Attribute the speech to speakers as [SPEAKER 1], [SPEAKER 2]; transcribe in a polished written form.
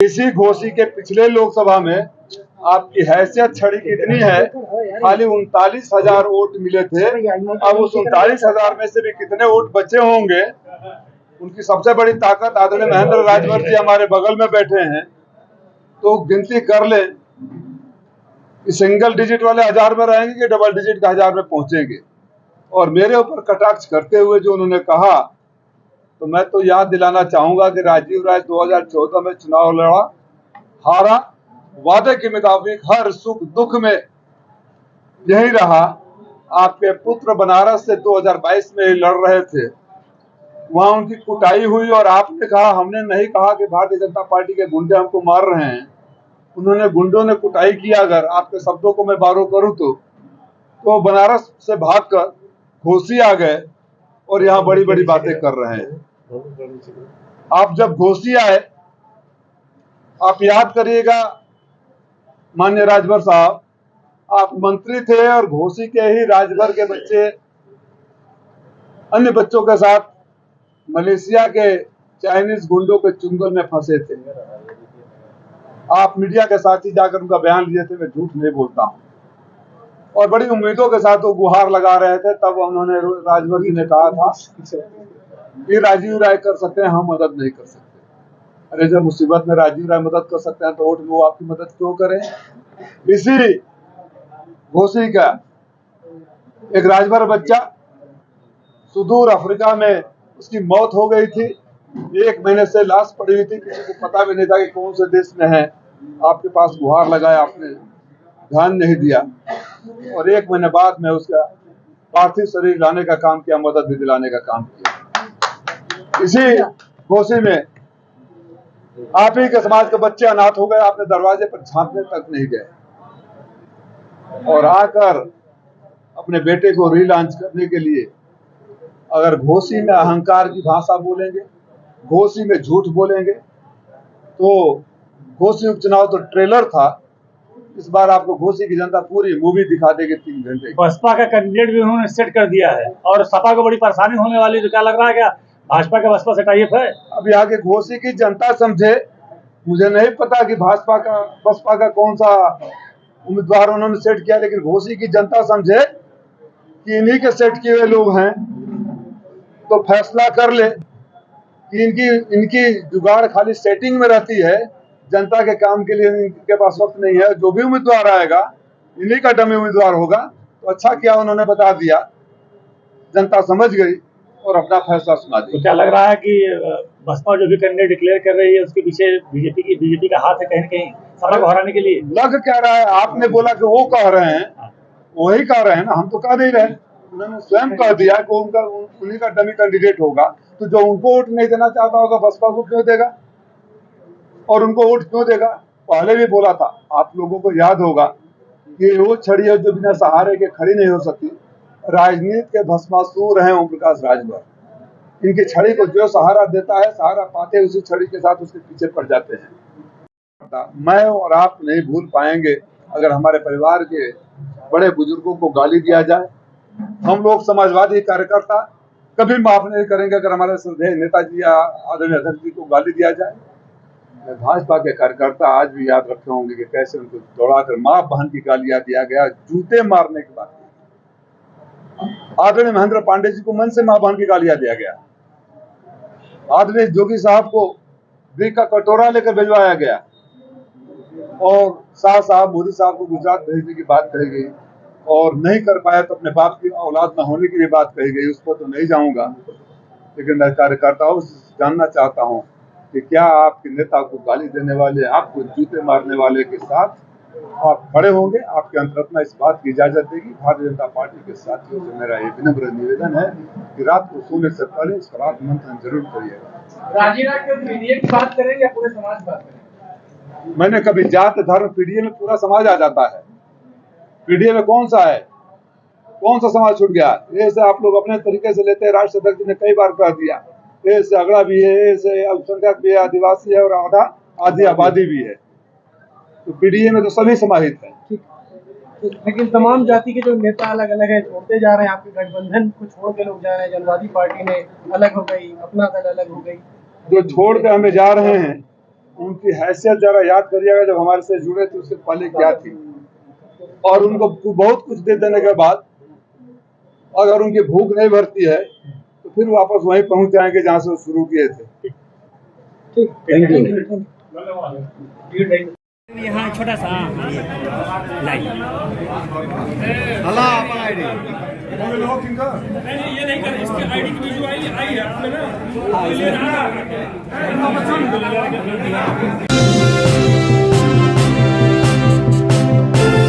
[SPEAKER 1] इसी घोसी के पिछले लोकसभा में आपकी हैसियत छड़ी कितनी है, खाली 39,000 वोट मिले थे। अब उस 39,000 में से भी कितने वोट बचे होंगे, उनकी सबसे बड़ी ताकत आदरणीय महेंद्र राजभर जी हमारे बगल में बैठे हैं। तो गिनती कर ले कि सिंगल डिजिट वाले 1000 में रहेंगे कि डबल डिजिट का 1000 में पहुंचेंगे। और मेरे ऊपर कटाक्ष करते हुए जो उन्होंने कहा, तो मैं तो याद दिलाना चाहूंगा कि राजीव राय 2014 में चुनाव लड़ा, हारा, वादे के मुताबिक हर सुख दुख में यही रहा। आपके पुत्र बनारस से 2022 में लड़ रहे थे, वहां उनकी कुटाई हुई और आपने कहा, हमने नहीं कहा कि भारतीय जनता पार्टी के गुंडे हमको मार रहे हैं, उन्होंने गुंडों ने कुटाई किया। अगर आपके शब्दों को मैं बारो करूं तो बनारस से भागकर घोसी आ गए और यहाँ बड़ी बड़ी बातें कर रहे हैं। आप जब घोसी आए, आप याद करिएगा माननीय राजभर साहब, आप मंत्री थे और घोसी के ही राजभर के बच्चे अन्य बच्चों के साथ मलेशिया के चाइनीज गुंडों के चुंगल में फंसे थे। आप मीडिया के साथ ही जाकर उनका बयान लिए थे, मैं झूठ नहीं बोलता हूं। और बड़ी उम्मीदों के साथ वो गुहार लगा रहे थे। तब उन्होंने राजभर जी ने कहा था कि राजीव राय कर सकते हैं, हम मदद नहीं कर सकते। अरे जब मुसीबत में राजीव राय मदद कर सकते हैं तो वोट में वो आपकी मदद क्यों करें। इसी घोसी का एक राजभर बच्चा सुदूर अफ्रीका में उसकी मौत हो गई थी। 1 महीने से लाश पड़ी हुई थी, किसी को पता भी नहीं था कि कौन से देश में है। आपके पास गुहार लगाया, आपने ध्यान नहीं दिया और 1 महीने बाद में उसका पार्थिव शरीर लाने का काम किया, मदद भी दिलाने का काम किया। इसी घोसी में आप ही के समाज के बच्चे अनाथ हो गए, आपने दरवाजे पर झांकने तक नहीं गए और आकर अपने बेटे को रीलॉन्च करने के लिए अगर घोसी में अहंकार की भाषा बोलेंगे, घोसी में झूठ बोलेंगे, तो घोसी उपचुनाव तो ट्रेलर था। इस बार आपको घोसी की जनता पूरी मूवी दिखा देगी 3 घंटे।
[SPEAKER 2] बसपा का कैंडिडेट भी उन्होंने सेट कर दिया है और सपा को बड़ी परेशानी होने वाली, तो क्या लग रहा है क्या भाजपा का बसपा से टाइप है?
[SPEAKER 1] अब यहाँ के घोसी की जनता समझे, मुझे नहीं पता कि बसपा का कौन सा उम्मीदवार उन्होंने सेट किया, लेकिन घोसी की जनता समझे कि इन्हीं के सेट किए हुए लोग हैं, तो फैसला कर ले कि इनकी जुगाड़ खाली सेटिंग में रहती है, जनता के काम के लिए इनके पास वक्त नहीं है। जो भी उम्मीदवार आएगा इन्हीं का डमी उम्मीदवार होगा। तो अच्छा किया उन्होंने बता दिया, जनता समझ गई और अपना फैसला सुना दिया।
[SPEAKER 2] तो क्या लग रहा है कि बसपा जो भी कैंडिडेट डिक्लेयर कर रही है उसके पीछे बीजेपी का हाथ है कहीं न कहीं सपा को हराने के लिए?
[SPEAKER 1] लग क्या रहा है, आपने बोला कि वो कह रहे हैं, वही कह रहे हैं ना, हम तो कह नहीं रहे। उन्होंने स्वयं कह दिया कि उन्हीं का डमी कैंडिडेट होगा। तो जो उनको वोट नहीं देना चाहता होगा बसपा को क्यों देगा और उनको वोट क्यों देगा? पहले भी बोला था, आप लोगों को याद होगा कि वो छड़ी है जो बिना सहारे के खड़ी नहीं हो सकती। राजनीति के भस्मासुर हैं ओम प्रकाश राजभर। इनकी छड़ी को जो सहारा देता है, सहारा पाते उसी छड़ी के साथ उसके पीछे पड़ जाते हैं। मैं और आप नहीं भूल पाएंगे अगर हमारे परिवार के बड़े बुजुर्गों को गाली दिया जाए। हम लोग समाजवादी कार्यकर्ता कभी माफ नहीं करेंगे अगर हमारे श्रद्धेय नेताजी या आदरणीय अध्यक्ष जी को गाली दिया जाए। भाजपा के कार्यकर्ता आज भी याद रखे होंगे कि कैसे उनको दौड़ाकर मां बहन की गालियां दिया गया, जूते मारने की बात। आदरणीय महेंद्र पांडे जी को मन से मां बहन की गालियां दिया गया। आदरणीय जोगी साहब को ब्रिक का कटोरा लेकर भिजवाया गया और शाह साहब मोदी साहब को गुजरात भेजने की बात कही गई और नहीं कर पाया तो अपने बाप की औलाद न होने की भी बात कही गई। उस पर तो नहीं जाऊंगा, लेकिन मैं कार्यकर्ताओं से जानना चाहता हूं कि क्या आपके नेता को गाली देने वाले, आपको जूते मारने वाले के साथ आप खड़े होंगे? आपके अंतरात्मा इस बात की इजाजत देगी? भारतीय जनता पार्टी के साथियों से मेरा ये विनम्र निवेदन है कि रात को सोने से पहले इस पर आप मंथन जरूर करिएगा।
[SPEAKER 3] राजीव राय पीडीए की बात करेंगे या पूरे समाज बात करेंगे?
[SPEAKER 1] मैंने कभी जात धर्म, पीडीए में पूरा समाज आ जाता है। पीडीए में कौन सा है, कौन सा समाज छूट गया? ये से आप लोग अपने तरीके से लेते हैं। राष्ट्र अध्यक्ष ने कई बार कह दिया, ये से अगड़ा भी है, ये से अल्पसंख्यक भी है, आदिवासी है और आधी आबादी भी है। तो पीडीए में तो सभी समाहित है।
[SPEAKER 3] लेकिन तमाम जाति के जो नेता अलग अलग है, छोड़ते जा रहे हैं। आपके गठबंधन को छोड़ के लोग जा रहे हैं, जनवादी पार्टी ने अलग हो गई, अपना दल अलग हो गई।
[SPEAKER 1] जो छोड़ के हमें जा रहे हैं उनकी हैसियत जरा याद करिएगा, जब हमारे से जुड़े थे उससे पहले क्या थी, और उनको बहुत कुछ दे देने के बाद अगर उनकी भूख नहीं भरती है तो फिर वापस वहीं पहुंच जाएंगे जहां से वो शुरू किए थे। Thank you.
[SPEAKER 2] यहाँ छोटा सा लाइट ये नहीं कर, इसके आईडी की जो आई है आपने ना